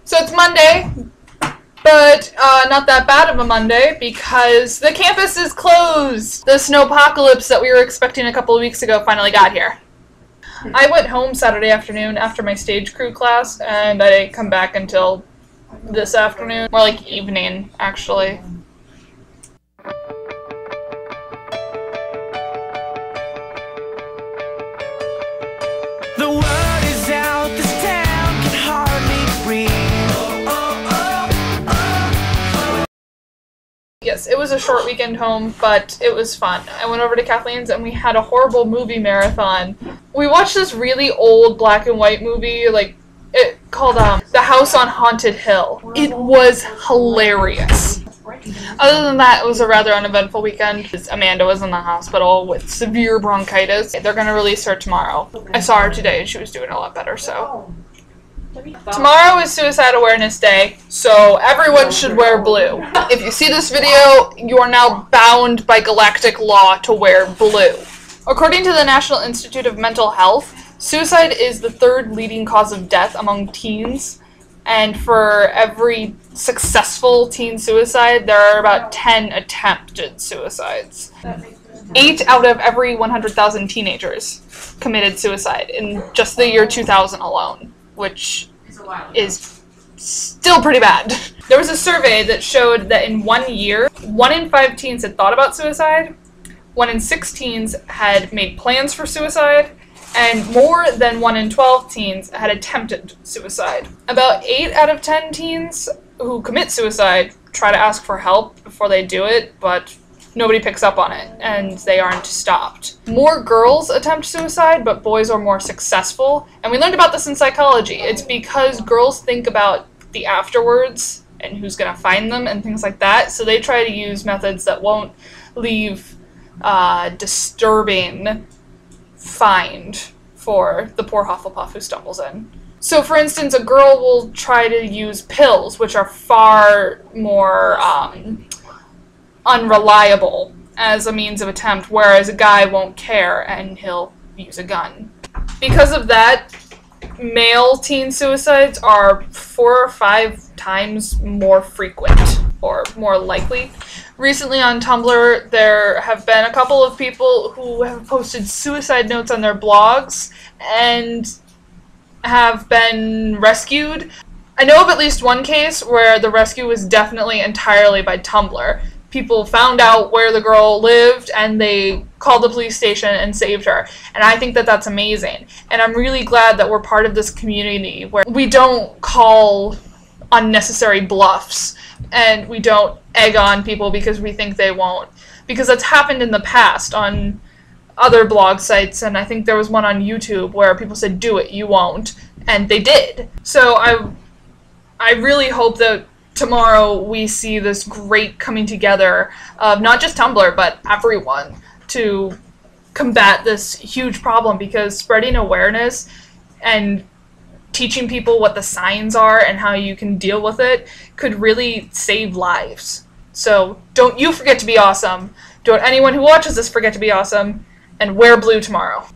So it's Monday, but not that bad of a Monday because the campus is closed. The snowpocalypse that we were expecting a couple of weeks ago finally got here. I went home Saturday afternoon after my stage crew class, and I didn't come back until this afternoon. More like evening, actually. The word is out, this town can hardly breathe. Yes, it was a short weekend home, but it was fun. I went over to Kathleen's and we had a horrible movie marathon. We watched this really old black and white movie, called The House on Haunted Hill. It was hilarious. Other than that, it was a rather uneventful weekend. Amanda was in the hospital with severe bronchitis. They're going to release her tomorrow. I saw her today and she was doing a lot better, so. Tomorrow is Suicide Awareness Day, so everyone should wear blue. If you see this video, you are now bound by galactic law to wear blue. According to the National Institute of Mental Health, suicide is the third leading cause of death among teens, and for every successful teen suicide, there are about 10 attempted suicides. 8 out of every 100,000 teenagers committed suicide in just the year 2000 alone, which is still pretty bad. There was a survey that showed that in 1 year, 1 in 5 teens had thought about suicide, 1 in 6 teens had made plans for suicide, and more than 1 in 12 teens had attempted suicide. About 8 out of 10 teens who commit suicide try to ask for help before they do it, but nobody picks up on it, and they aren't stopped. More girls attempt suicide, but boys are more successful. And we learned about this in psychology. It's because girls think about the afterwards and who's going to find them and things like that, so they try to use methods that won't leave disturbing find for the poor Hufflepuff who stumbles in. So, for instance, a girl will try to use pills, which are far more unreliable as a means of attempt, whereas a guy won't care and he'll use a gun. Because of that, male teen suicides are 4 or 5 times more frequent, or more likely. Recently on Tumblr, there have been a couple of people who have posted suicide notes on their blogs and have been rescued. I know of at least one case where the rescue was definitely entirely by Tumblr. People found out where the girl lived and they called the police station and saved her. And I think that that's amazing. And I'm really glad that we're part of this community where we don't call unnecessary bluffs and we don't egg on people because we think they won't. Because that's happened in the past on other blog sites, and I think there was one on YouTube where people said, "Do it, you won't," and they did. So I really hope that tomorrow we see this great coming together of not just Tumblr, but everyone to combat this huge problem, because spreading awareness and teaching people what the signs are and how you can deal with it could really save lives. So don't you forget to be awesome. Don't anyone who watches this forget to be awesome, and wear blue tomorrow.